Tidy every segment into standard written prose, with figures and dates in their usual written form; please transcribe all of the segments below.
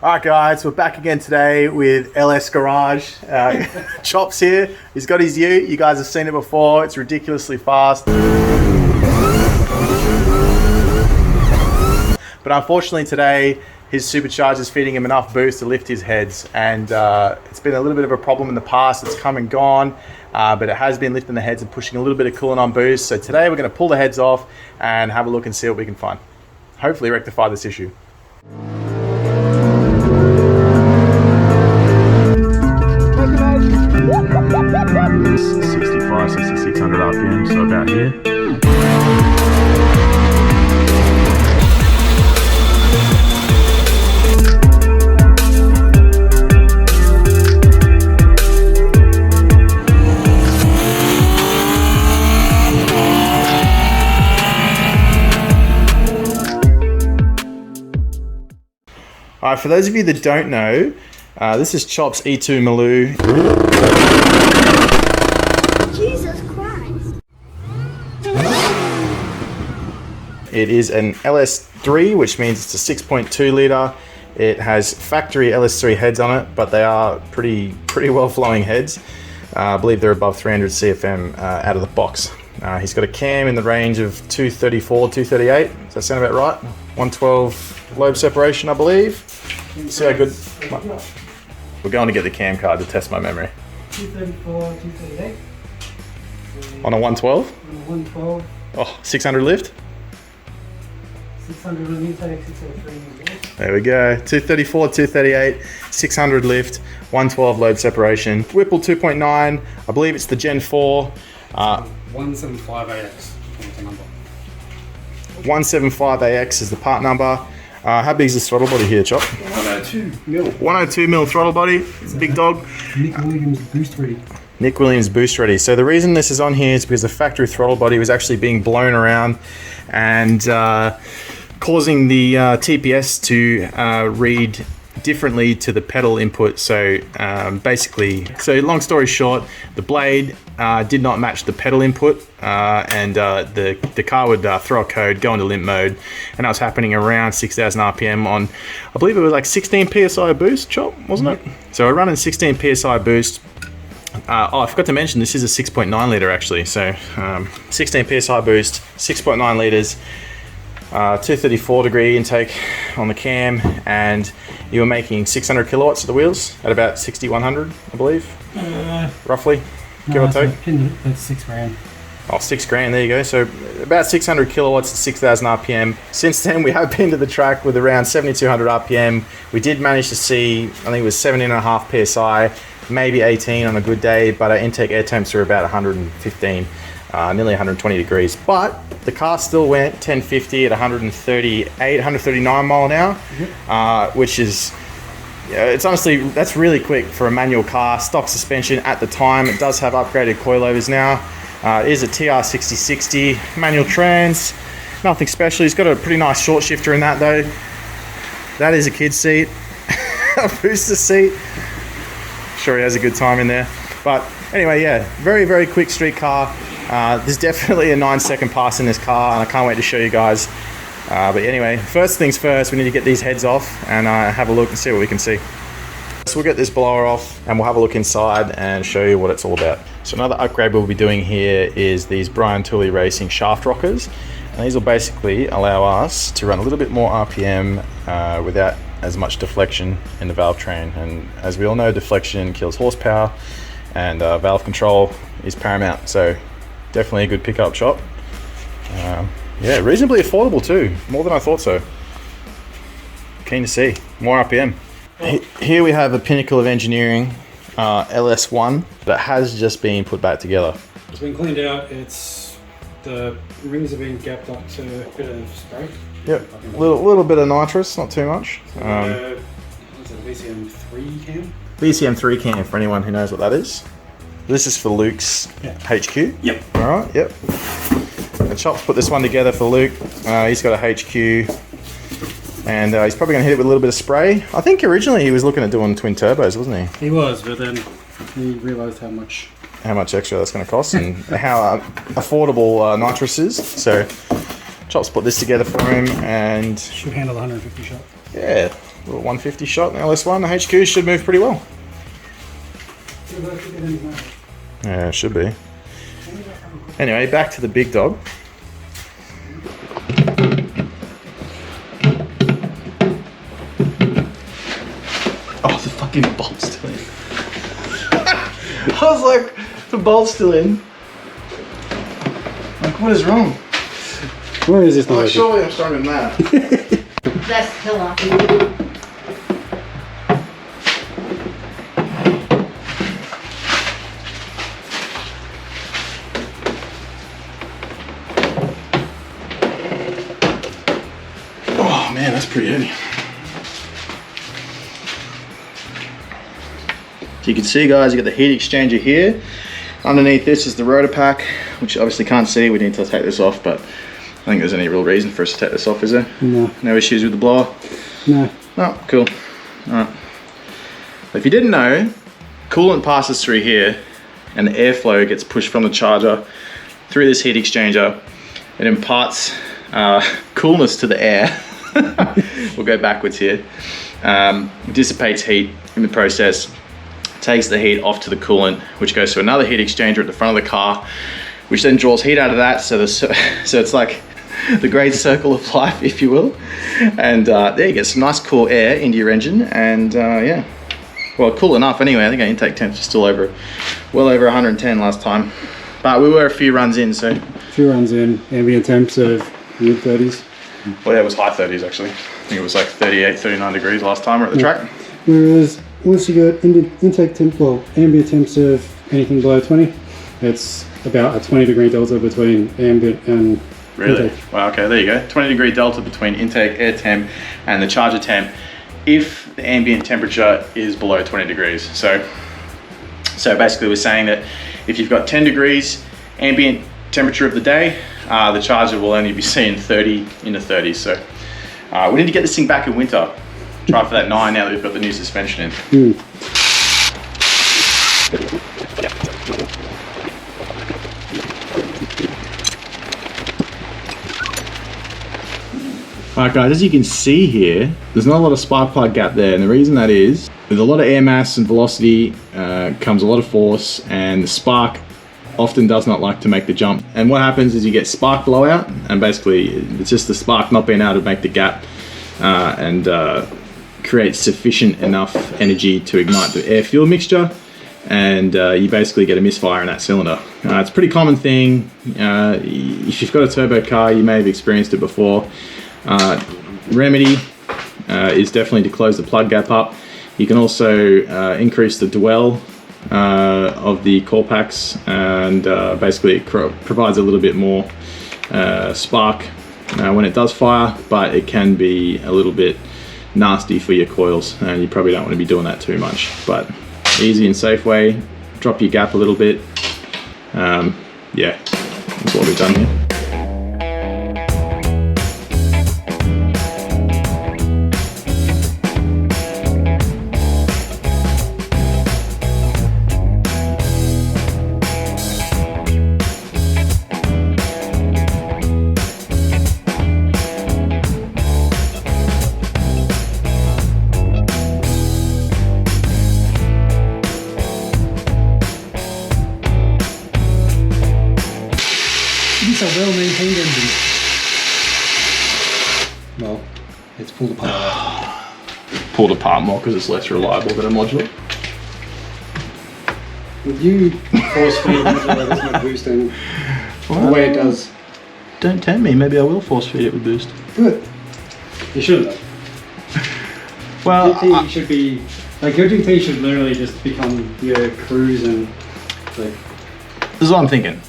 Alright guys, we're back again today with LS Garage. Chop's here, he's got his ute, you guys have seen it before, it's ridiculously fast. But unfortunately today, his supercharger is feeding him enough boost to lift his heads, and it's been a little bit of a problem in the past. It's come and gone, but it has been lifting the heads and pushing a little bit of coolant on boost. So today we're going to pull the heads off and have a look and see what we can find. Hopefully rectify this issue. 6600 RPM, so about here. Alright, for those of you that don't know, this is Chop's E2 Maloo. Jesus Christ. It is an LS3, which means it's a 6.2 litre. It has factory LS3 heads on it, but they are pretty well flowing heads. I believe they're above 300 CFM out of the box. He's got a cam in the range of 234, 238. Does that sound about right? 112 lobe separation, I believe. See how good. We're going to get the cam card to test my memory. 234, 238. On a 112? On a 112. Oh, 600 lift? 600 on the intake, 603. There we go. 234, 238, 600 lift, 112 load separation. Whipple 2.9. I believe it's the Gen 4. 175AX is the number. 175AX is the part number. How big is this throttle body here, Chop? 102 mil. 102 mil throttle body. It's a big dog. Nick Williams boost ready. Nick Williams boost ready. So the reason this is on here is because the factory throttle body was actually being blown around and causing the TPS to read differently to the pedal input. So basically, long story short, the blade did not match the pedal input, and the car would throw a code, go into limp mode, and that was happening around 6,000 RPM on, I believe it was like 16 PSI boost, Chop, wasn't it? So we're running 16 PSI boost. I forgot to mention this is a 6.9 litre actually. So 16 PSI boost, 6.9 litres. 234 degree intake on the cam, and you were making 600 kilowatts of the wheels at about 6100, I believe, roughly, give or take. That's 6 grand. Oh, 6 grand, there you go. So about 600 kilowatts at 6,000 RPM. Since then, we have been to the track with around 7,200 RPM. We did manage to see, I think it was 17.5 PSI, maybe 18 on a good day, but our intake air temps are about 115. Nearly 120 degrees, but the car still went 1050 at 138, 139 mile an hour, which is, it's honestly, that's really quick for a manual car. Stock suspension at the time. It does have upgraded coilovers now. It is a TR6060 manual trans, nothing special. He's got a pretty nice short shifter in that though. That is a kid's seat, a booster seat. Sure, he has a good time in there. But anyway, yeah, very quick street car. There's definitely a 9-second pass in this car, and I can't wait to show you guys. But anyway, first things first, we need to get these heads off and have a look and see what we can see. So we'll get this blower off and we'll have a look inside and show you what it's all about. So another upgrade we'll be doing here is these Brian Tooley Racing shaft rockers. And these will basically allow us to run a little bit more RPM without as much deflection in the valve train. And as we all know, deflection kills horsepower, and valve control is paramount. So definitely a good pickup shop. Yeah, reasonably affordable too, more than I thought so. Keen to see more RPM. Here we have a pinnacle of engineering, LS1, that has just been put back together. It's been cleaned out. The rings have been gapped up to a bit of spray. Yep, a little bit of nitrous, not too much. It's a VCM3 cam. VCM3 cam, for anyone who knows what that is. This is for Luke's HQ. Yep. All right, yep. The Chop's put this one together for Luke. He's got a HQ, and he's probably going to hit it with a little bit of spray. I think originally he was looking at doing twin turbos, wasn't he? He was, but then he realised how much extra that's going to cost and how affordable nitrous is. So Chop's put this together for him, and should handle the 150 shot. Yeah, little 150 shot in the LS1. The HQ should move pretty well. Yeah, it should be. Anyway, back to the big dog. Oh, the fucking bolt's still in. I was like, the bolt's still in. Like, what is wrong? Where is this not working? Surely I'm stronger than that. That's killer. Oh man, that's pretty heavy. So you can see, guys, you got the heat exchanger here. Underneath this is the rotor pack, which you obviously can't see. We need to take this off, but I think there's any real reason for us to take this off, is there? No. No issues with the blower? No. Oh, cool. Alright. If you didn't know, coolant passes through here and the airflow gets pushed from the charger through this heat exchanger. It imparts coolness to the air. We'll go backwards here. It dissipates heat in the process, takes the heat off to the coolant, which goes to another heat exchanger at the front of the car, which then draws heat out of that. So it's like the great circle of life, if you will. And there you get some nice cool air into your engine, and yeah, well, cool enough anyway. I think our intake temps are still well over 110 last time, but we were a few runs in, so. A few runs in, ambient temps of mid 30s. Well, yeah, it was high 30s actually. I think it was like 38, 39 degrees last time we're at the track. Whereas once you got intake temp, well, ambient temps of anything below 20, it's about a 20-degree delta between ambient and Really? intake. Well, okay, there you go. 20-degree delta between intake, air temp, and the charger temp if the ambient temperature is below 20 degrees. So basically we're saying that if you've got 10 degrees ambient temperature of the day, the charger will only be seeing 30 in the 30s. So we need to get this thing back in winter. Try for that 9 now that we've got the new suspension in. Alright guys, as you can see here, there's not a lot of spark plug gap there, and the reason that is, with a lot of air mass and velocity comes a lot of force, and the spark often does not like to make the jump. And what happens is you get spark blowout, and basically it's just the spark not being able to make the gap and create sufficient enough energy to ignite the air fuel mixture, and you basically get a misfire in that cylinder. It's a pretty common thing. If you've got a turbo car, you may have experienced it before. Remedy is definitely to close the plug gap up. You can also increase the dwell of the core packs, and basically it provides a little bit more spark when it does fire, but it can be a little bit nasty for your coils, and you probably don't want to be doing that too much. But easy and safe way, drop your gap a little bit. Yeah, that's what we've done here. It's a well-maintained engine. Well, it's pulled apart. Pulled apart more because it's less reliable than a modular. Would you force feed modular that's not boosting the way it does? Don't tempt me, maybe I will force feed it with boost. Good. You shouldn't though. Well, GT should be, like your GT should literally just become your cruise and like. this is what I'm thinking.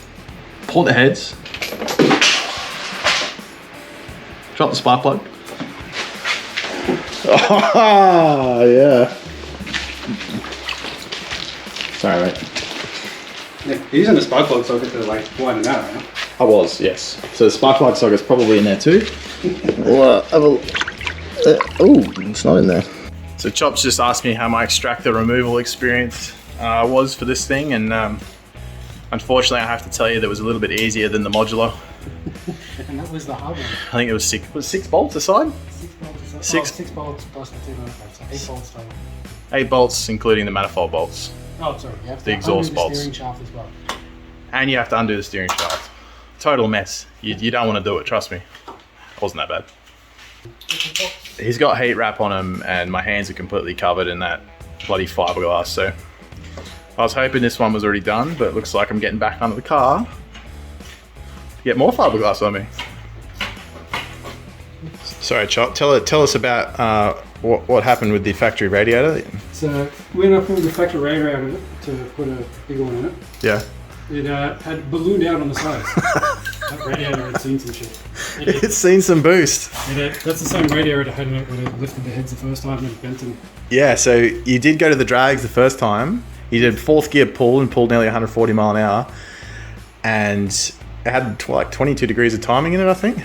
Pull the heads. Drop the spark plug. Oh, yeah. Sorry, mate. Yeah, you're using the spark plug socket to like widen it out, right? I was, yes. So the spark plug socket's probably in there too. Well, oh, it's not in there. So Chops just asked me how my extractor removal experience was for this thing, and unfortunately I have to tell you that it was a little bit easier than the modular. And that was the hard one. I think it was six bolts aside. 6 bolts aside. Six- 6 bolts plus the 2 manifolds, so 8 bolts total. 8 bolts, including the manifold bolts. Oh, sorry, you have to The exhaust undo bolts. the steering shaft as well. And you have to undo the steering shaft. Total mess. You don't want to do it, trust me. It wasn't that bad. He's got heat wrap on him and my hands are completely covered in that bloody fiberglass, so I was hoping this one was already done, but it looks like I'm getting back under the car to get more fiberglass on me. Sorry, Chop, tell us about what happened with the factory radiator. So when I pulled the factory radiator out of it to put a big one in it, Yeah. it had ballooned out on the sides. That radiator had seen some shit. It's seen some boost. That's the same radiator it had in it when it lifted the heads the first time and it bent them. Yeah, so you did go to the drags the first time. You did 4th gear pull and pulled nearly 140 mile an hour. And it had like 22 degrees of timing in it, I think,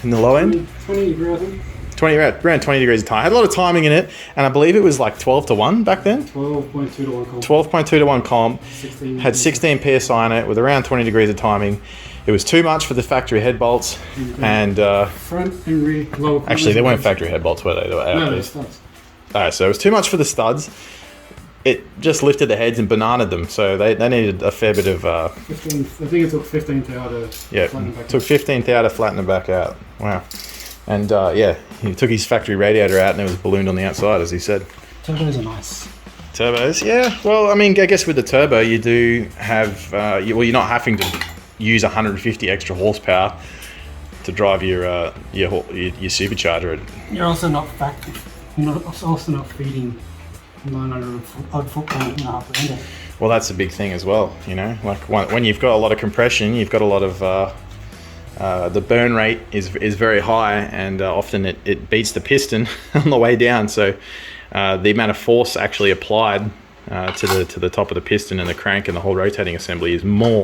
in the low end. 20 degree, I think. Around 20 degrees of time. Had a lot of timing in it, and I believe it was like 12 to 1 back then. 12.2 to 1 comp. 12.2 to 1 comp. 16. Had 16 psi in it with around 20 degrees of timing. It was too much for the factory head bolts, and Front and rear lower. actually they weren't factory head bolts, were they? They were No, out. they're studs. Alright, so it was too much for the studs. It just lifted the heads and bananaed them, so they needed a fair bit of 15. I think it took 15 thou to flatten it back. took 15 thou to flatten it back out. Wow. And he took his factory radiator out and it was ballooned on the outside, as he said. Turbos are nice. Turbos, yeah. Well, I mean, I guess with the turbo, you do have you're not having to use 150 extra horsepower to drive your supercharger. You're also not also not feeding 900 odd foot pound in a half engine. Well, that's a big thing as well. You know, like when you've got a lot of compression, you've got a lot of the burn rate is very high, and often it beats the piston on the way down. So the amount of force actually applied to the top of the piston and the crank and the whole rotating assembly is more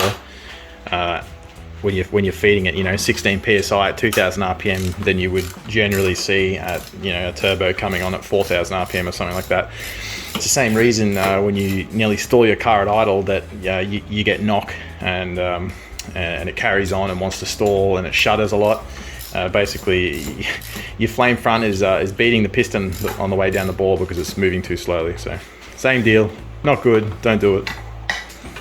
when you're feeding it, 16 psi at 2,000 rpm than you would generally see at a turbo coming on at 4,000 rpm or something like that. It's the same reason when you nearly stall your car at idle that you get knock and it carries on and wants to stall and it shudders a lot. Basically, your flame front is beating the piston on the way down the bore because it's moving too slowly. So, same deal. Not good. Don't do it.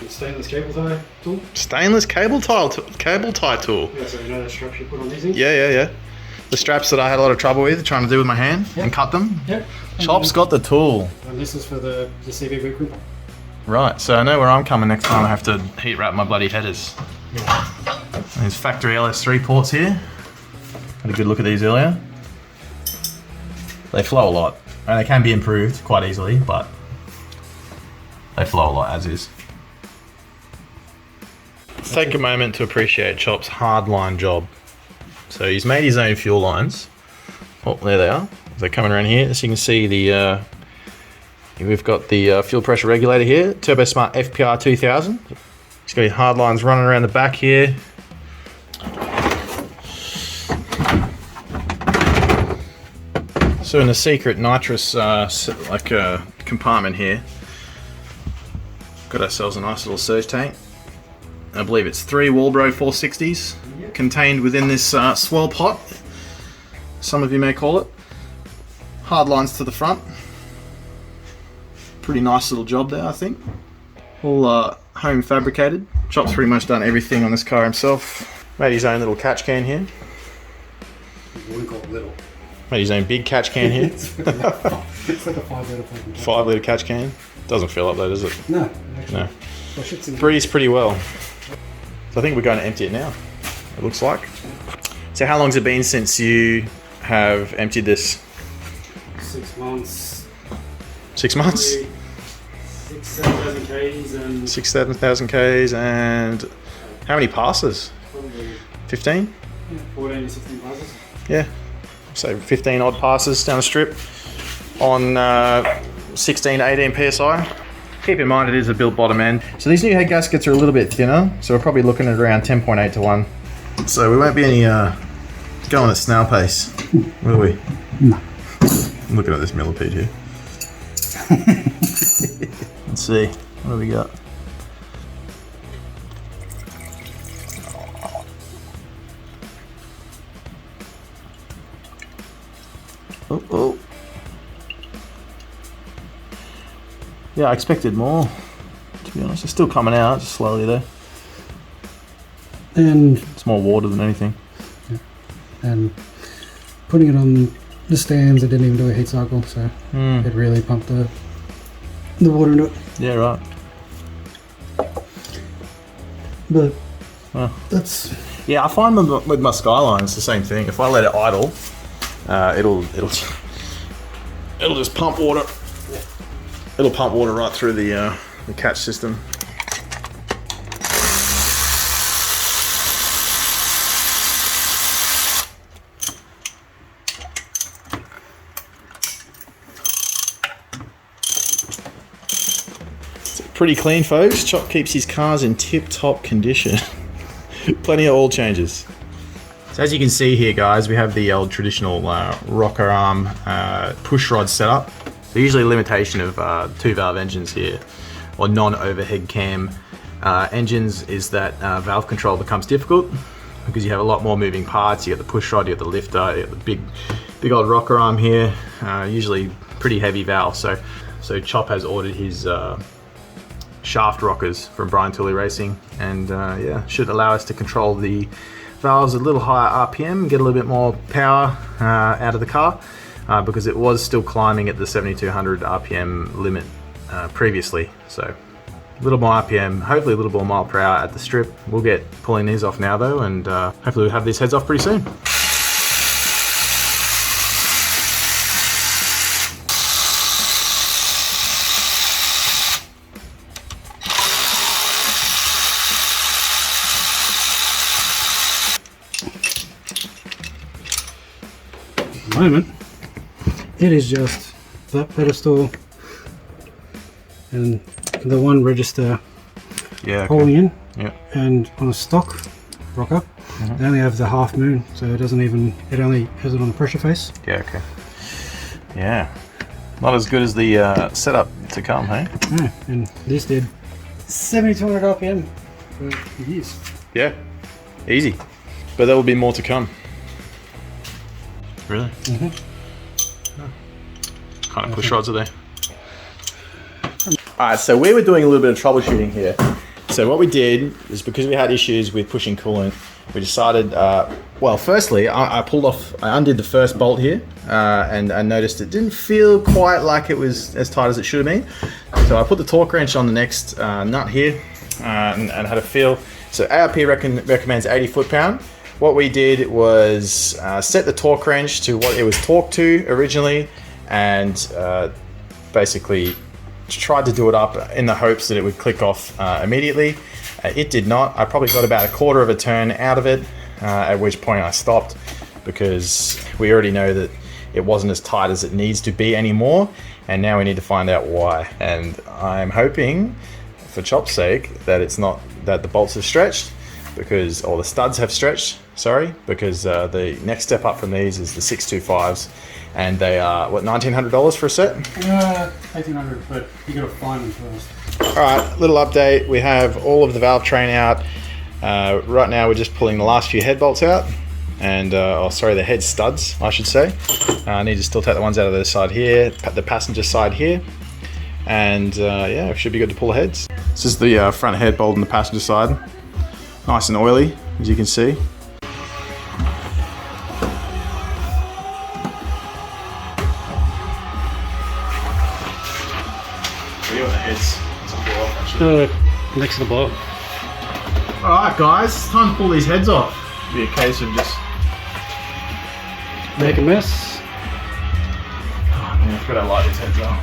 Stainless cable tie tool. Stainless cable tie tool. Yeah, so you know the straps you put on these things? Yeah. The straps that I had a lot of trouble with trying to do with my hand and cut them. Yep. Chop's got the tool. And this is for the CV Whipple. Right, so I know where I'm coming next time I have to heat wrap my bloody headers. There's factory LS3 ports here. Had a good look at these earlier. They flow a lot, and they can be improved quite easily, but they flow a lot as is. Let's take a moment to appreciate Chop's hardline job. So he's made his own fuel lines. Oh, there they are. They're coming around here. As you can see, we've got the fuel pressure regulator here, TurboSmart FPR 2000. He's got his hard lines running around the back here. So in the secret nitrous compartment here, got ourselves a nice little surge tank. I believe it's 3 Walbro 460s contained within this swirl pot, some of you may call it. Hard lines to the front. Pretty nice little job there, I think. All home fabricated. Chop's pretty much done everything on this car himself. Made his own little catch can here. You wouldn't call it little. Made his own big catch can here. It's like a 5 litre fucking 5 litre catch can. Doesn't fill up though, does it? No. No. Well, shit's in Breathes pretty well. So I think we're going to empty it now, it looks like. So how long's it been since you have emptied this? 6 months. 6 months? 6,000 Ks and 6,000 Ks, and how many passes? probably 15? 14 to 16 passes. Yeah, so 15 odd passes down the strip on 16, 18 PSI. Keep in mind it is a built bottom end. So these new head gaskets are a little bit thinner, so we're probably looking at around 10.8 to 1. So we won't be any going at snail pace, will we? No. I'm looking at this millipede here. Let's see, what do we got? Oh, Yeah, I expected more, to be honest. It's still coming out, just slowly though. And It's more water than anything. putting it on the stands, it didn't even do a heat cycle, so it really pumped the water into it. Yeah, right. But Well. that's Yeah, I find with my Skyline, it's the same thing. If I let it idle, it'll just pump water. It'll pump water right through the catch system. It's pretty clean, folks. Chop keeps his cars in tip-top condition. Plenty of oil changes. So as you can see here, guys, we have the old traditional rocker arm push rod setup. So usually a limitation of 2-valve engines here, or non-overhead cam engines, is that valve control becomes difficult because you have a lot more moving parts. You got the push rod, you got the lifter, you got the big old rocker arm here. Usually pretty heavy valve. So Chop has ordered his shaft rockers from Brian Tooley Racing, and yeah, should allow us to control the valves a little higher RPM, get a little bit more power out of the car, because it was still climbing at the 7200 RPM limit previously. So a little more RPM, hopefully a little more mile per hour at the strip. We'll get pulling these off now though, and hopefully we'll have these heads off pretty soon. moment, it is just that pedestal and the one register pulling in. Yeah. And on a stock rocker, they only have the half moon, so it doesn't even, it only has it on the pressure face. Yeah, okay. Yeah. Not as good as the setup to come, hey? Yeah, and this did 7200 RPM for years. Yeah. Easy. But there will be more to come. Really? What kind of push rods are they? Alright, so we were doing a little bit of troubleshooting here. So what we did is, because we had issues with pushing coolant, we decided, well, firstly, I undid the first bolt here, and I noticed it didn't feel quite like it was as tight as it should have been. So I put the torque wrench on the next nut here, and had a feel. So ARP recommends 80 foot-pound. What we did was set the torque wrench to what it was torqued to originally, and basically tried to do it up in the hopes that it would click off immediately. It did not. I probably got about a quarter of a turn out of it, at which point I stopped, because we already know that it wasn't as tight as it needs to be anymore, and now we need to find out why. And I'm hoping, for Chop's sake, that it's not that the bolts have stretched, because, or the studs have stretched, sorry, because the next step up from these is the 625s, and they are, what, $1,900 for a set? 1800, but you gotta find them first. All right, little update. We have all of the valve train out. Right now we're just pulling the last few head bolts out, and oh, sorry, the head studs, I should say. I need to still take the ones out of the side here, the passenger side here, and yeah, it should be good to pull the heads. This is the front head bolt on the passenger side. Nice and oily, as you can see. Next to the blower. Alright guys, it's time to pull these heads off. It'll be a case of just... Make a mess. Oh man, I forgot how light these heads are.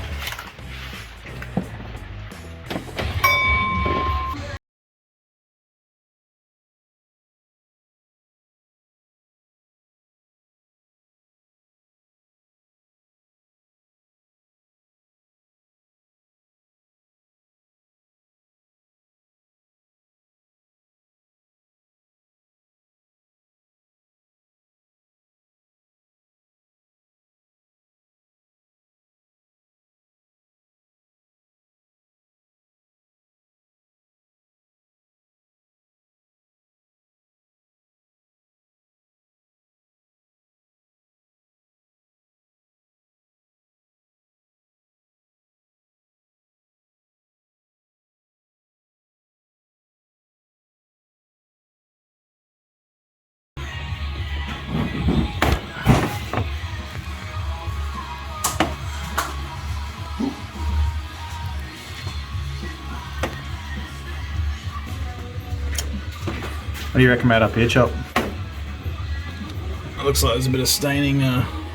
do you reckon, mate, up here, Chop? It looks like there's a bit of staining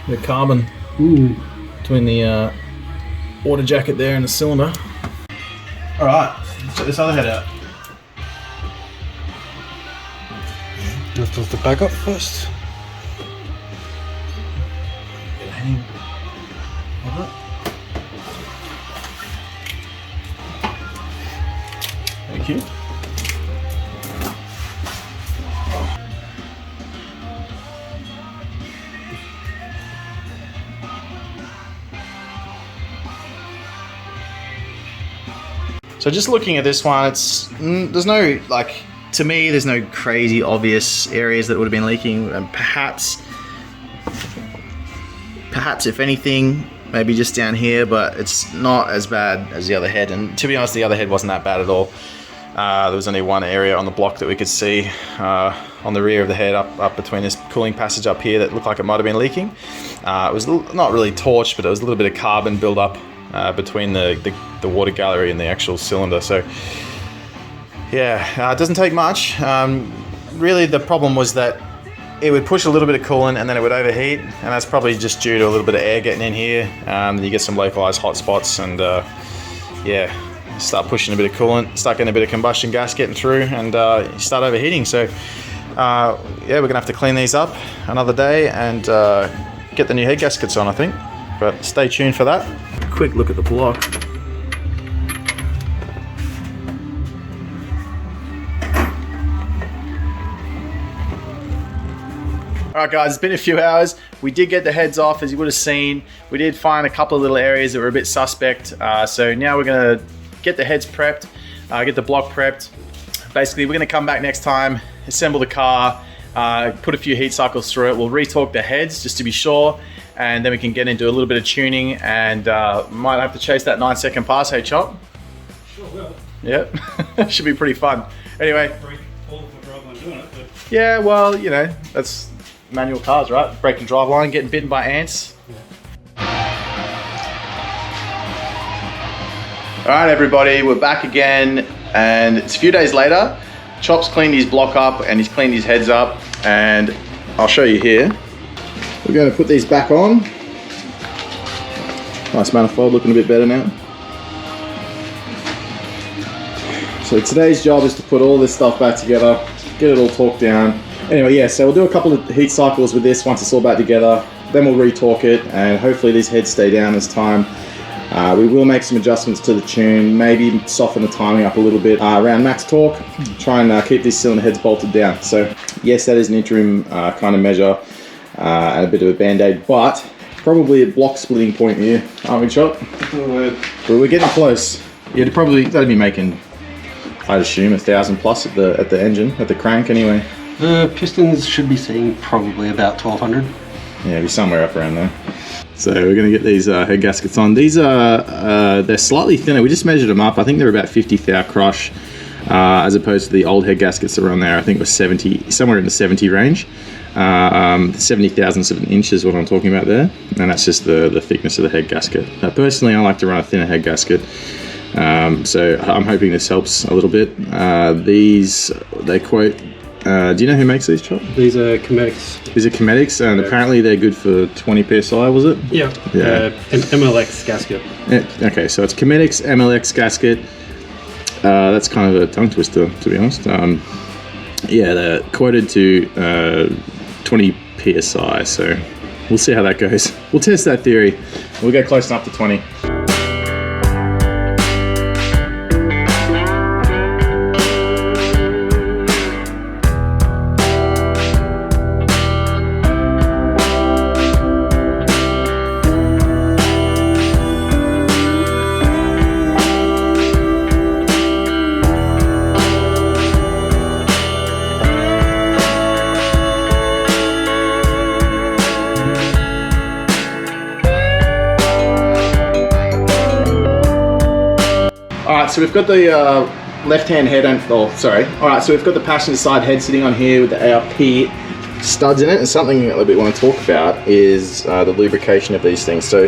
with carbon between the water jacket there and the cylinder. Alright, check this other head out. Let's put the back up first. Get a hang of it. Thank you. So just looking at this one, it's there's no, like, to me, there's no crazy obvious areas that would have been leaking, and perhaps if anything, maybe just down here, but it's not as bad as the other head. And to be honest, the other head wasn't that bad at all. There was only one area on the block that we could see on the rear of the head, up between this cooling passage up here, that looked like it might have been leaking. It was not really torched, but there was a little bit of carbon build up between the water gallery and the actual cylinder. So yeah, it doesn't take much. Really, the problem was that it would push a little bit of coolant and then it would overheat, and that's probably just due to a little bit of air getting in here. You get some localized hot spots, and yeah, start pushing a bit of coolant, start getting a bit of combustion gas getting through, and you start overheating. So yeah, we're gonna have to clean these up another day and get the new head gaskets on, I think. But stay tuned for that. Quick look at the block. Alright guys, it's been a few hours. We did get the heads off, as you would have seen. We did find a couple of little areas that were a bit suspect. So now we're gonna get the heads prepped, get the block prepped. Basically, we're gonna come back next time, assemble the car, put a few heat cycles through it. We'll retorque the heads just to be sure, and then we can get into a little bit of tuning, and might have to chase that 9-second pass. Hey, Chop? Sure will. Yep, should be pretty fun. Anyway. Break all of the drive line doing it, but Yeah, well, you know, that's manual cars, right? Breaking drive line, getting bitten by ants. All right, everybody, we're back again, and it's a few days later. Chop's cleaned his block up and he's cleaned his heads up, and I'll show you here. We're going to put these back on. Nice manifold, looking a bit better now. So today's job is to put all this stuff back together, get it all torqued down. Anyway, yeah, so we'll do a couple of heat cycles with this once it's all back together. Then we'll retorque it, and hopefully these heads stay down as time. We will make some adjustments to the tune, maybe soften the timing up a little bit around max torque, try and keep these cylinder heads bolted down. So yes, that is an interim kind of measure and a bit of a band-aid, but probably a block splitting point here, aren't we, Chop? But we're getting close. Yeah, that'd be making, I'd assume, 1,000 plus at the engine, at the crank anyway. the pistons should be sitting probably about 1,200. Yeah, be somewhere up around there. So we're going to get these head gaskets on. These are, they're slightly thinner. We just measured them up. I think they're about 50 thou crush, as opposed to the old head gaskets that were on there. I think it was 70, somewhere in the 70 range. 70 thousandths of an inch is what I'm talking about there. And that's just the thickness of the head gasket. Personally, I like to run a thinner head gasket. So I'm hoping this helps a little bit. These, they quote, do you know who makes these, Chop? These are Cometics. These are Cometics, and apparently they're good for 20 psi, was it? Yeah. Yeah. MLX gasket. Okay, so it's Cometics MLX gasket. That's kind of a tongue twister, to be honest. Yeah, they're quoted to 20 psi, so we'll see how that goes. We'll test that theory. We'll get close enough to 20. Alright, so we've got the left-hand head and, alright, so we've got the passenger side head sitting on here with the ARP studs in it, and something that we want to talk about is the lubrication of these things. So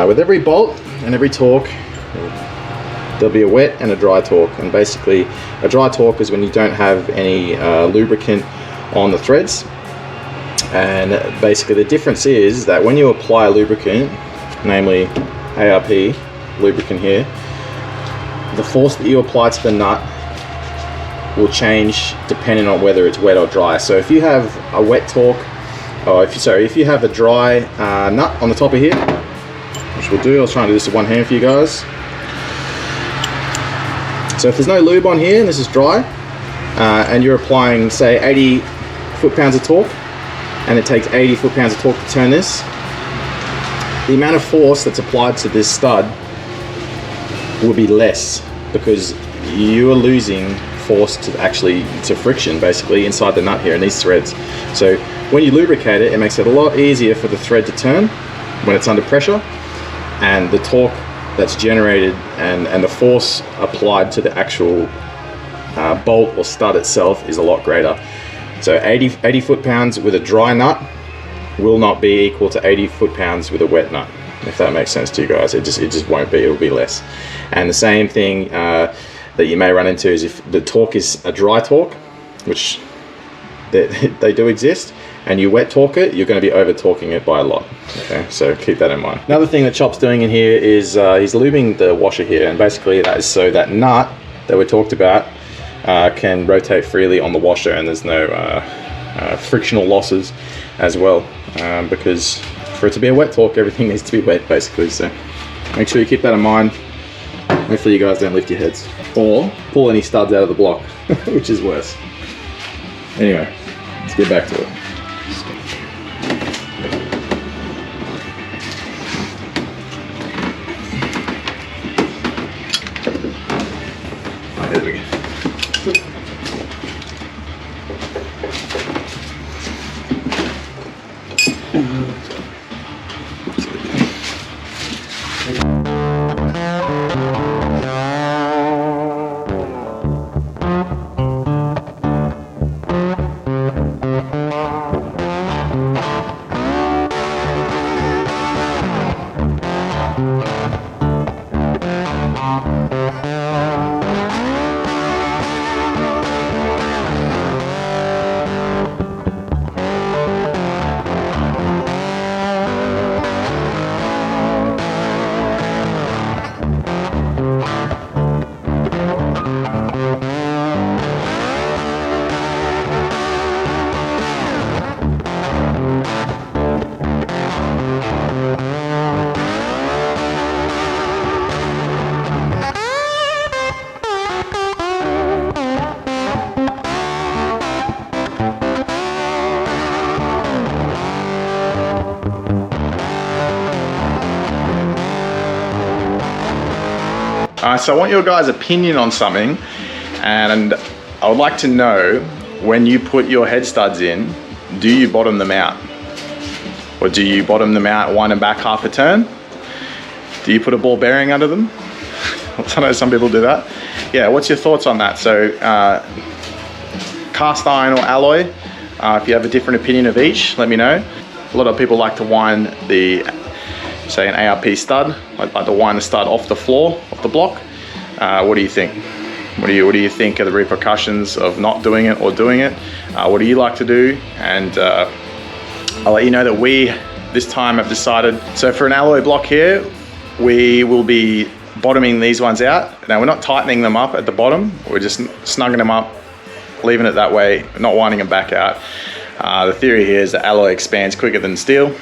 with every bolt and every torque, there'll be a wet and a dry torque. And basically a dry torque is when you don't have any lubricant on the threads. And basically the difference is that when you apply lubricant, namely ARP lubricant here, the force that you apply to the nut will change depending on whether it's wet or dry. So if you have a wet torque, or if you have a dry nut on the top of here, which we'll do, I was trying to do this with one hand for you guys. So if there's no lube on here and this is dry, and you're applying say 80 foot-pounds of torque, and it takes 80 foot-pounds of torque to turn this, the amount of force that's applied to this stud will be less, because you are losing force to friction basically inside the nut here in these threads. So when you lubricate it, it makes it a lot easier for the thread to turn when it's under pressure, and the torque that's generated and the force applied to the actual bolt or stud itself is a lot greater. So 80 foot-pounds with a dry nut will not be equal to 80 foot-pounds with a wet nut, if that makes sense to you guys. It just won't be, it'll be less. And the same thing that you may run into is if the torque is a dry torque, which they do exist, and you wet torque it, you're going to be over torquing it by a lot. Okay, so keep that in mind. Another thing that Chop's doing in here is he's lubing the washer here, and basically that is so that nut that we talked about can rotate freely on the washer, and there's no frictional losses as well, because for it to be a wet torque, everything needs to be wet basically. So make sure you keep that in mind. Hopefully you guys don't lift your heads or pull any studs out of the block, which is worse. Anyway, let's get back to it. There we go. So I want your guys' opinion on something, and I would like to know, when you put your head studs in, do you bottom them out? Or do you bottom them out, wind them back half a turn? Do you put a ball bearing under them? I know some people do that. Yeah, what's your thoughts on that? So cast iron or alloy, if you have a different opinion of each, let me know. A lot of people like to wind the, say an ARP stud, like to wind the stud off the floor, off the block. What do you think? What do you think of the repercussions of not doing it or doing it? What do you like to do? And I'll let you know that we this time have decided, so for an alloy block here, we will be bottoming these ones out. Now we're not tightening them up at the bottom, we're just snugging them up, leaving it that way, not winding them back out. The theory here is that alloy expands quicker than steel,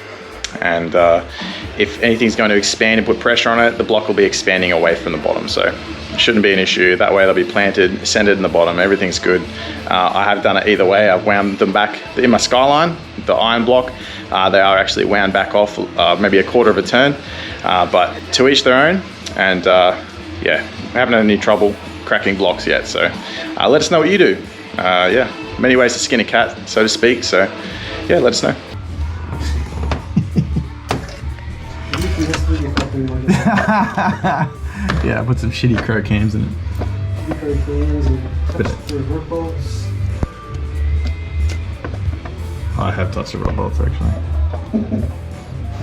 and if anything's going to expand and put pressure on it, the block will be expanding away from the bottom, so it shouldn't be an issue. That way they'll be planted, centered in the bottom, everything's good. I have done it either way. I've wound them back in my Skyline, the iron block. They are actually wound back off maybe a quarter of a turn, but to each their own. And yeah, we haven't had any trouble cracking blocks yet, so let us know what you do. Yeah, many ways to skin a cat, so to speak, so yeah, let us know. Yeah, I put some shitty crow cams in it. I have touched the rub bolts actually.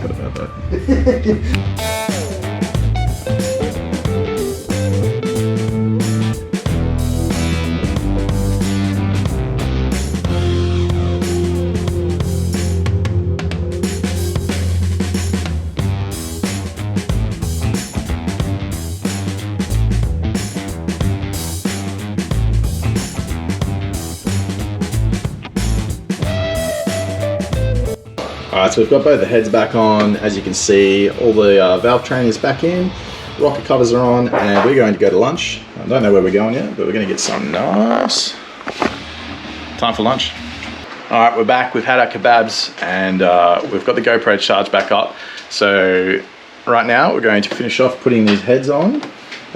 What about that? Alright, so we've got both the heads back on. As you can see, all the valve train is back in. Rocker covers are on, and we're going to go to lunch. I don't know where we're going yet, but we're going to get something nice. Time for lunch. Alright, we're back. We've had our kebabs, and we've got the GoPro charged back up. So right now we're going to finish off putting these heads on,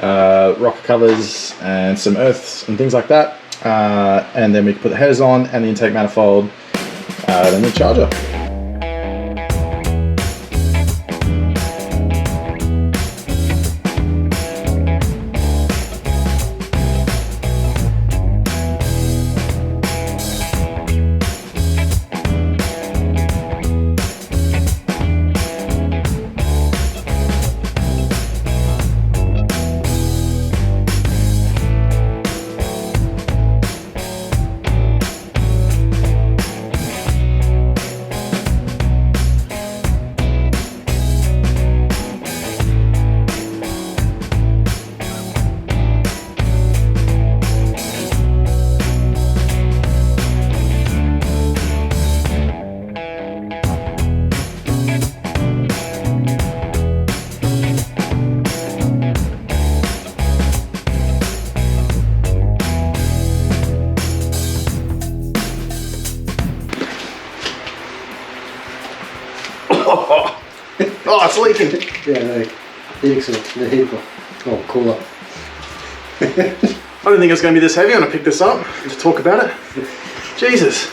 rocker covers and some earths and things like that. And then we can put the headers on and the intake manifold, then the charger. Oh, it's leaking. Yeah, no, the heater, oh, cooler. I didn't think it was going to be this heavy when I picked this up to talk about it. Jesus.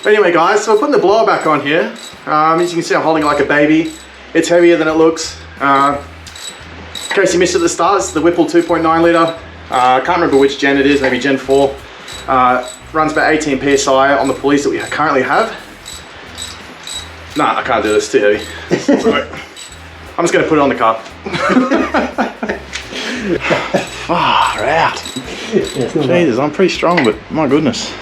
Anyway, guys, so we're putting the blower back on here. As you can see, I'm holding it like a baby. It's heavier than it looks. In case you missed it at the start, it's the Whipple 2.9 litre. I can't remember which gen it is, maybe gen 4. Runs about 18 PSI on the pulleys that we currently have. Nah, I can't do this, too heavy. Sorry. I'm just going to put it on the car. Far out. Jesus, I'm pretty strong, but my goodness.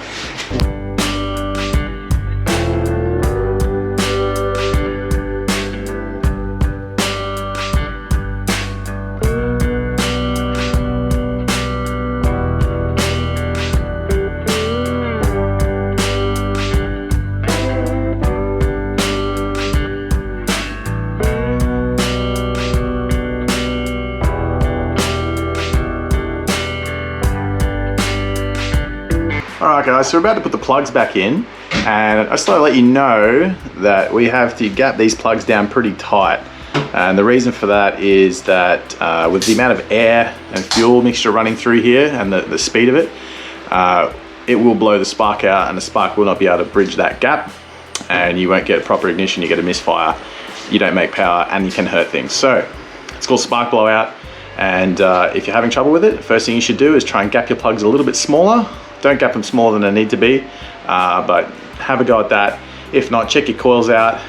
Alright guys, so we're about to put the plugs back in, and I just thought I'd let you know that we have to gap these plugs down pretty tight. And the reason for that is that with the amount of air and fuel mixture running through here and the speed of it, it will blow the spark out, and the spark will not be able to bridge that gap, and you won't get proper ignition, you get a misfire, you don't make power, and you can hurt things. So it's called spark blowout, and if you're having trouble with it, the first thing you should do is try and gap your plugs a little bit smaller. Don't gap them smaller than they need to be, but have a go at that. If not, check your coils out.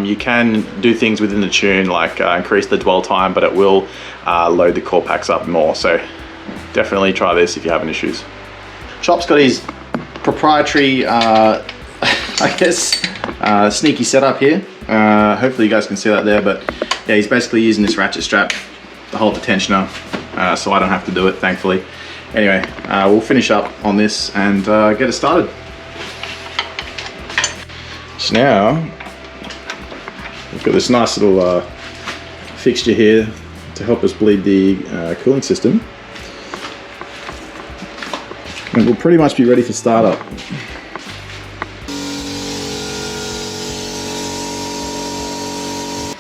You can do things within the tune, like increase the dwell time, but it will load the core packs up more. So definitely try this if you're having issues. Chop's got his proprietary, I guess, sneaky setup here. Hopefully you guys can see that there, but yeah, he's basically using this ratchet strap to hold the tensioner, so I don't have to do it, thankfully. Anyway, we'll finish up on this and get it started. So now, we've got this nice little fixture here to help us bleed the cooling system. And we'll pretty much be ready for startup.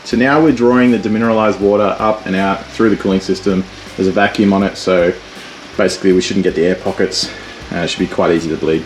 So now we're drawing the demineralized water up and out through the cooling system. There's a vacuum on it, so basically we shouldn't get the air pockets. It should be quite easy to bleed.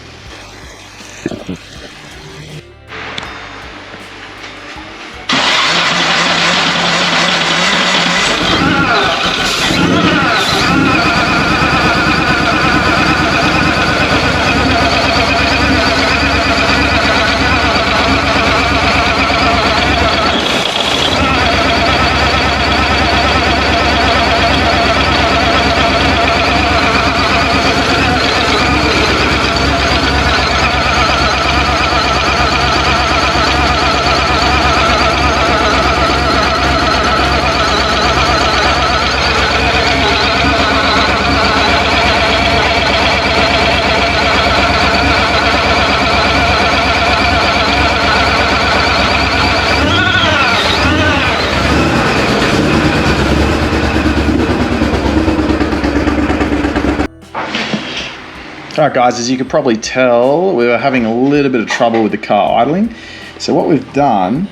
Alright guys, as you could probably tell, we were having a little bit of trouble with the car idling. So what we've done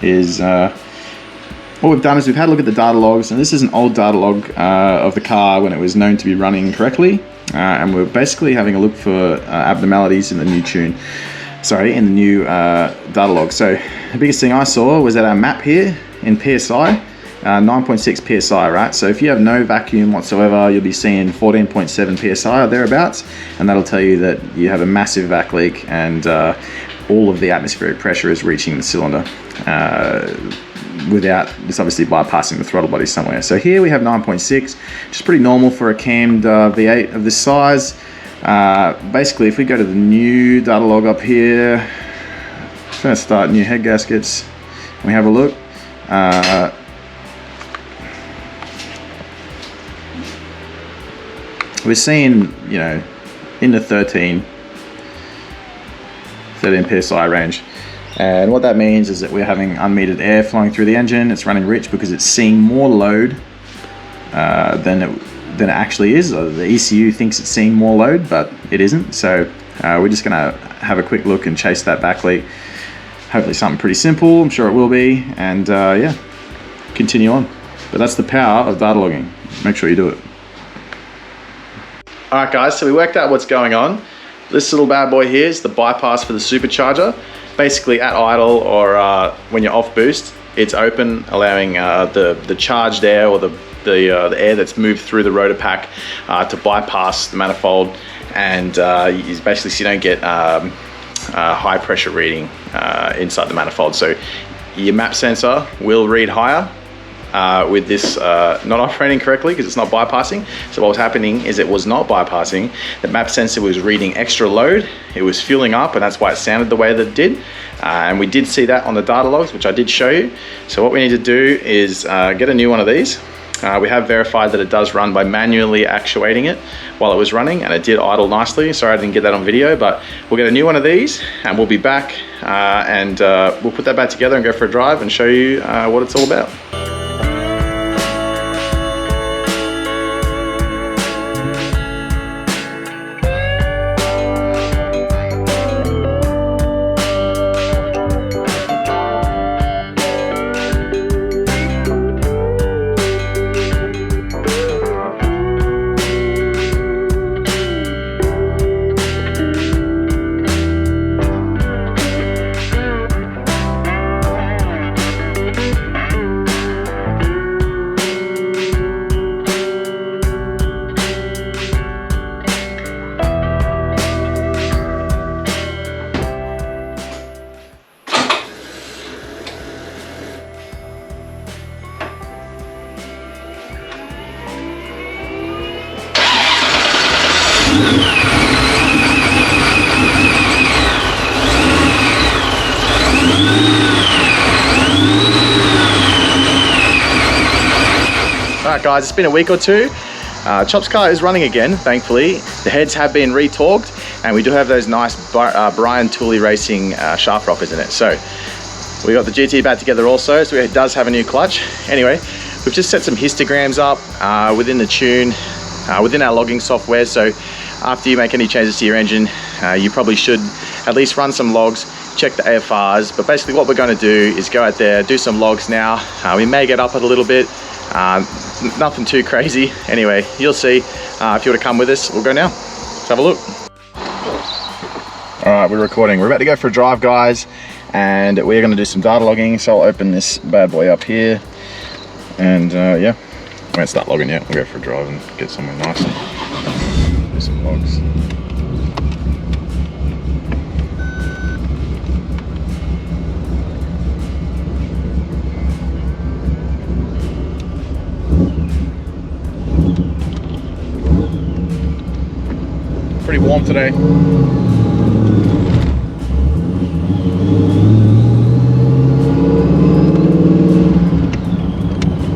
is we've had a look at the data logs, and this is an old data log of the car when it was known to be running correctly, and we're basically having a look for abnormalities in the new data log. So the biggest thing I saw was that our map here in PSI, 9.6 PSI, right? So if you have no vacuum whatsoever, you'll be seeing 14.7 PSI or thereabouts, and that'll tell you that you have a massive vac leak and all of the atmospheric pressure is reaching the cylinder without, it's obviously bypassing the throttle body somewhere. So here we have 9.6, which is pretty normal for a cammed V8 of this size. Basically, if we go to the new data log up here, I'm going to start new head gaskets, and we have a look. We're seeing, you know, in the 13 PSI range. And what that means is that we're having unmetered air flowing through the engine. It's running rich because it's seeing more load than it actually is. The ECU thinks it's seeing more load, but it isn't. So we're just gonna have a quick look and chase that back leak. Hopefully something pretty simple, I'm sure it will be. And yeah, continue on. But that's the power of data logging. Make sure you do it. Alright guys, so we worked out what's going on. This little bad boy here is the bypass for the supercharger. Basically at idle or when you're off boost, it's open, allowing the charged air or the air that's moved through the rotor pack to bypass the manifold, and basically so you don't get high pressure reading inside the manifold. So your map sensor will read higher with this not operating correctly because it's not bypassing. So what was happening is it was not bypassing. The map sensor was reading extra load. It was fueling up, and that's why it sounded the way that it did. And we did see that on the data logs, which I did show you. So what we need to do is get a new one of these. We have verified that it does run by manually actuating it while it was running, and it did idle nicely. Sorry I didn't get that on video, but we'll get a new one of these and we'll be back and we'll put that back together and go for a drive and show you what it's all about. Alright guys, it's been a week or two. Chop's car is running again, thankfully. The heads have been retorqued, and we do have those nice Brian Tooley Racing shaft rockers in it. So we got the GT back together also, so it does have a new clutch. Anyway, we've just set some histograms up within the tune, within our logging software. So after you make any changes to your engine, you probably should at least run some logs, check the AFRs. But basically what we're going to do is go out there, do some logs now. We may get up it a little bit, nothing too crazy. Anyway, you'll see. If you want to come with us, we'll go now. Let's have a look. All right, we're recording. We're about to go for a drive, guys, and we're going to do some data logging. So I'll open this bad boy up here, and yeah, we won't start logging yet. We'll go for a drive and get somewhere nice. Do some logs. Pretty warm today.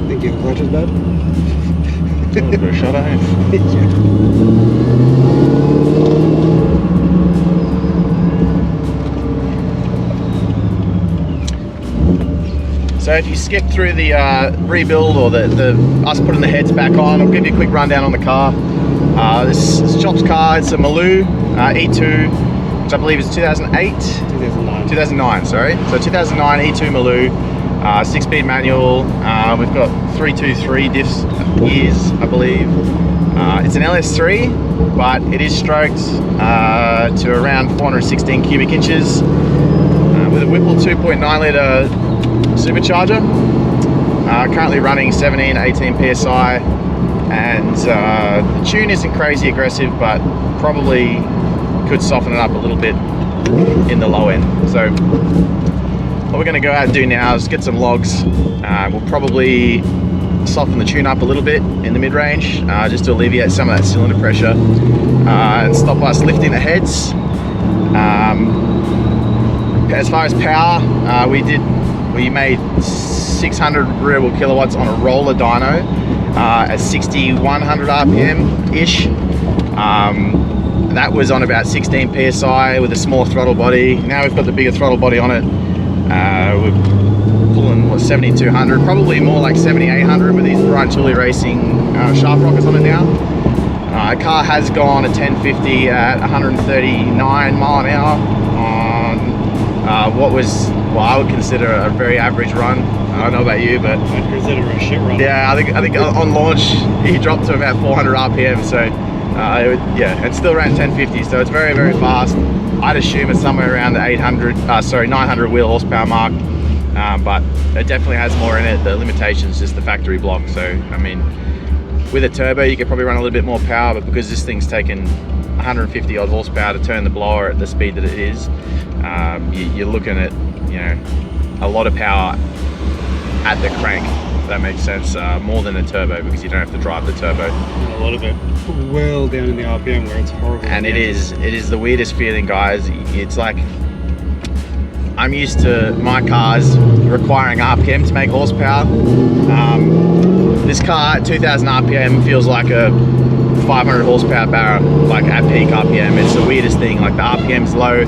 Think your clutch is bad? A little bit of shut eye. So if you skip through the rebuild or the us putting the heads back on, I'll give you a quick rundown on the car. This Chop's car, it's a Maloo E2, which I believe is 2008? 2009. 2009, sorry. So 2009 E2 Maloo, 6-speed manual. We've got 323 diffs gears, I believe. It's an LS3, but it is stroked to around 416 cubic inches with a Whipple 2.9 litre supercharger. Currently running 17, 18 PSI, and the tune isn't crazy aggressive, but probably could soften it up a little bit in the low end. So what we're going to go out and do now is get some logs. We'll probably soften the tune up a little bit in the mid-range, just to alleviate some of that cylinder pressure, and stop us lifting the heads. As far as power, we made 600 variable kilowatts on a roller dyno at 6100 RPM-ish. That was on about 16 PSI with a small throttle body. Now we've got the bigger throttle body on it. We're pulling, what, 7200, probably more like 7800 with these Bright Chili Racing shaft rockets on it now. The car has gone a 1050 at 139 mile an hour on what was, well, I would consider a very average run. I don't know about you, but I'd consider a shit run. yeah, I think on launch he dropped to about 400 RPM. So yeah, it still ran 1050, so it's very, very fast. I'd assume it's somewhere around the 900 wheel horsepower mark, but it definitely has more in it. The limitation is just the factory block. So I mean, with a turbo you could probably run a little bit more power, but because this thing's taken 150 odd horsepower to turn the blower at the speed that it is, you're looking at, you know, a lot of power at the crank, if that makes sense, more than a turbo, because you don't have to drive the turbo. And a lot of it well down in the RPM where it's horrible. And it is the weirdest feeling, guys. It's like, I'm used to my cars requiring RPM to make horsepower. This car at 2000 RPM feels like a 500 horsepower barrel, like at peak RPM. It's the weirdest thing. Like the RPM's low,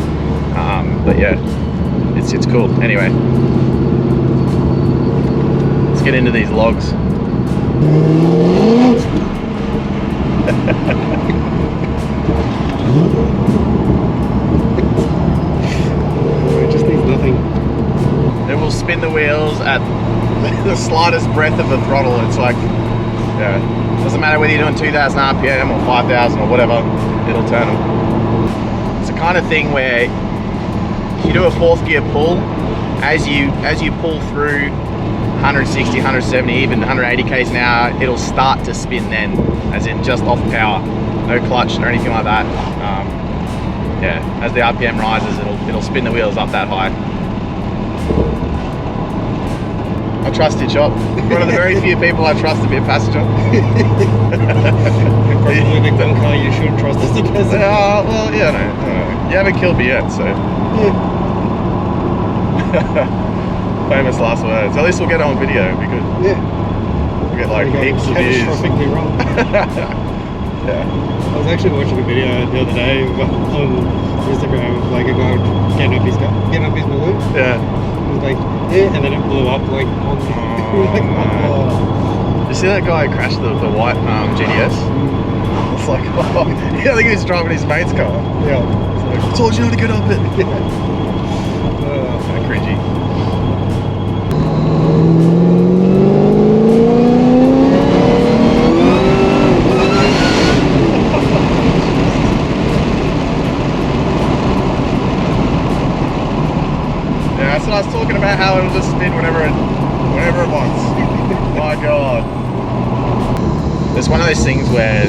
but yeah, it's cool. Anyway, let's get into these logs. It just needs nothing. It will spin the wheels at the slightest breath of the throttle. It's like, yeah, doesn't matter whether you're doing 2000 RPM or 5000 or whatever, it'll turn them. It's the kind of thing where if you do a fourth gear pull, as you pull through 160, 170, even 180 k's an hour, it'll start to spin then, as in just off power, no clutch or anything like that. Yeah, as the RPM rises, it'll spin the wheels up that high. I trust your chop. One of the very few people I trust to be a passenger. Probably the one car you should trust as a passenger. Well, yeah, no. You haven't killed me yet, so. Famous last words. At least we'll get it on video. It'd be good. Yeah. We'll get like heaps of views. Catastrophically wrong. Yeah. I was actually watching a video the other day on Instagram of like a guy getting up his balloon. Yeah. It was like, yeah, and then it blew up like on like, no. You see that guy who crashed the white GDS? It's like, oh, yeah, I think he was driving his mate's car. Yeah. It's like, I told you not to get up it. Yeah. Kind of cringy. That's what I was talking about, how it'll just spin whenever it wants. My God. It's one of those things where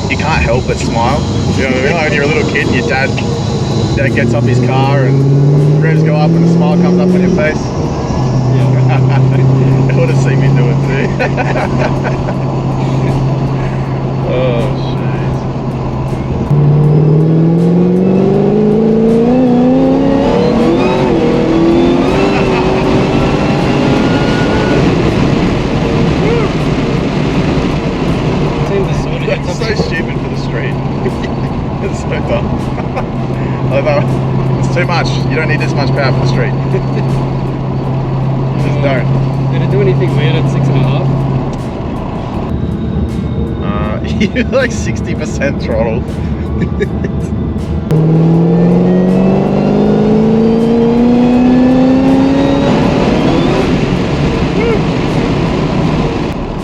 you can't help but smile. You know what I mean? Like when you're a little kid and your dad gets off his car and revs go up and a smile comes up on your face. Yeah. They would have seen me do it too. Oh, shit. It's so stupid for the street. It's so dumb. It's too much. You don't need this much power for the street. You just don't. Did it do anything weird at 6.5? You're like 60% throttle.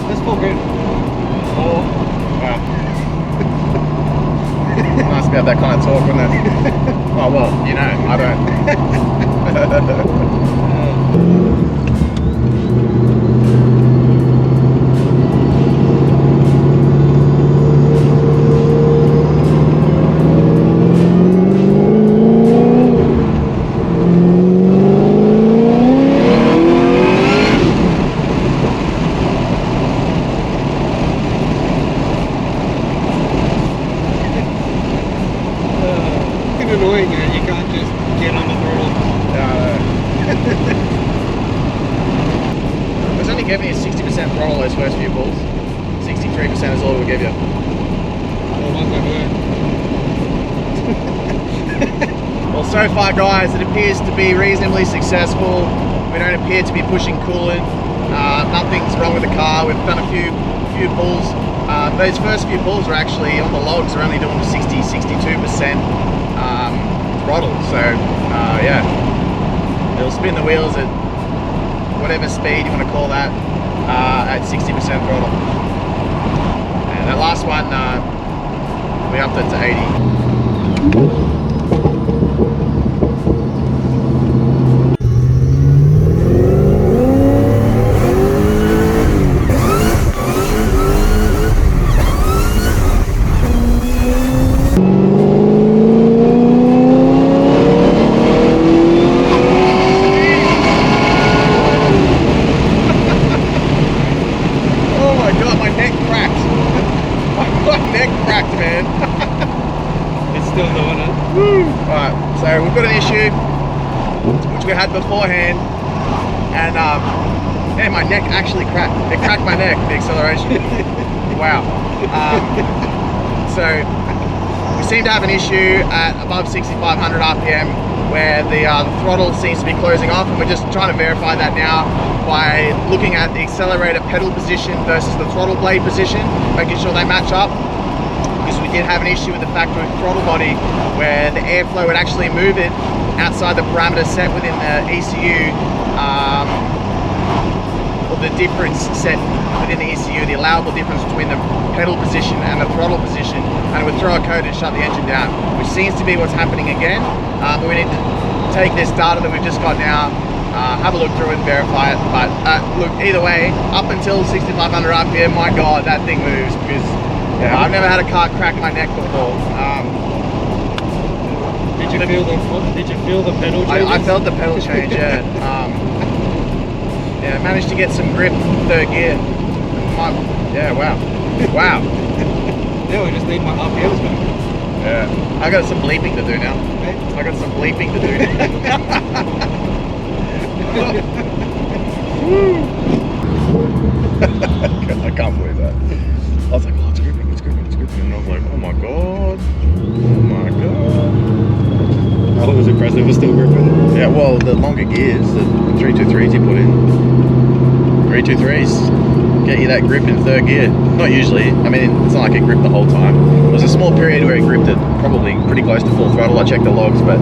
That's full good. Oh, wow. Nice to have that kind of talk, wouldn't it? Oh, well, you know, I don't. It's annoying, you can't just get on the throttle. It's only giving you 60% throttle those first few pulls. 63% is all it will give you. Well, once I do Well, so far, guys, it appears to be reasonably successful. We don't appear to be pushing coolant. Nothing's wrong with the car. We've done a few pulls. Those first few pulls are actually on the logs. Are only doing 60-62% throttle. So yeah, it'll spin the wheels at whatever speed you want to call that at 60% throttle. And that last one, we upped it to 80. Right, so we've got an issue which we had beforehand, and yeah, my neck actually cracked. It cracked my neck, the acceleration. Wow. So we seem to have an issue at above 6,500 RPM where the throttle seems to be closing off, and we're just trying to verify that now by looking at the accelerator pedal position versus the throttle blade position, making sure they match up. Because we did have an issue with the factory throttle body where the airflow would actually move it outside the parameters set within the ECU, or the difference set within the ECU, the allowable difference between the pedal position and the throttle position, and it would throw a code and shut the engine down, which seems to be what's happening again. But we need to take this data that we've just got now, have a look through it and verify it. But look, either way, up until 6,500 RPM, my God, that thing moves, because yeah, I've never had a car crack my neck before. Did you feel the pedal change? I felt the pedal change, yeah. Yeah, managed to get some grip in third gear. Yeah, wow. Wow. Yeah, we just need my RPMs back. Yeah. I got some bleeping to do now. Okay. I got some bleeping to do now. I can't believe that. I was like, oh, it's gripping, it's gripping, it's gripping. And I was like, oh my God. Oh my God. Oh, it was impressive, it's still gripping. Yeah, well, the longer gears, the 323s you put in, 323s get you that grip in third gear. Not usually. I mean, it's not like it gripped the whole time. There was a small period where it gripped it probably pretty close to full throttle. I checked the logs, but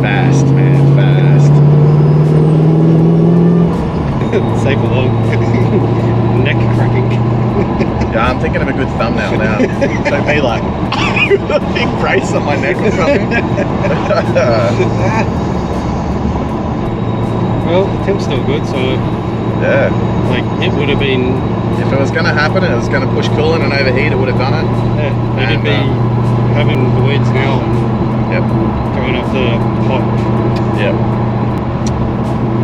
fast, man, fast. Safe along. Neck cracking. Yeah, I'm thinking of a good thumbnail now. So me like a big brace on my neck or something. Well, the temp's still good, so Yeah. like it would have been. If it was going to happen and it was going to push coolant and overheat, it would have done it. Yeah, they And, could be having voids now and Yep. going up the hot. Yep.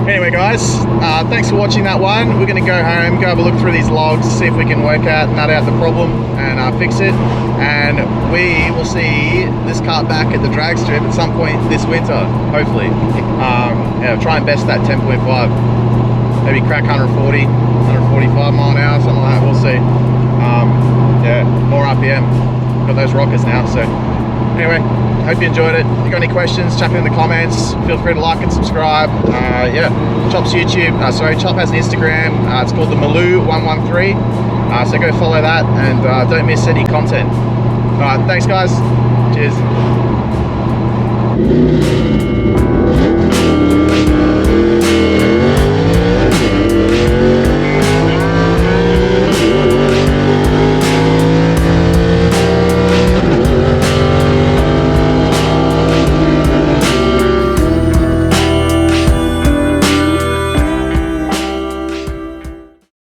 Anyway, guys, thanks for watching that one. We're going to go home, go have a look through these logs, see if we can work out, nut out the problem, and fix it. And we will see this car back at the drag strip at some point this winter, hopefully. Yeah, try and best that 10.5. Maybe crack 140, 145 mile an hour, something like that. We'll see. Yeah, more RPM. Got those rockers now, so anyway, hope you enjoyed it. If you got any questions, chuck it in the comments. Feel free to like and subscribe. Yeah, Chop's YouTube. Sorry, Chop has an Instagram. It's called the Maloo113. So go follow that and don't miss any content. Alright, thanks guys. Cheers.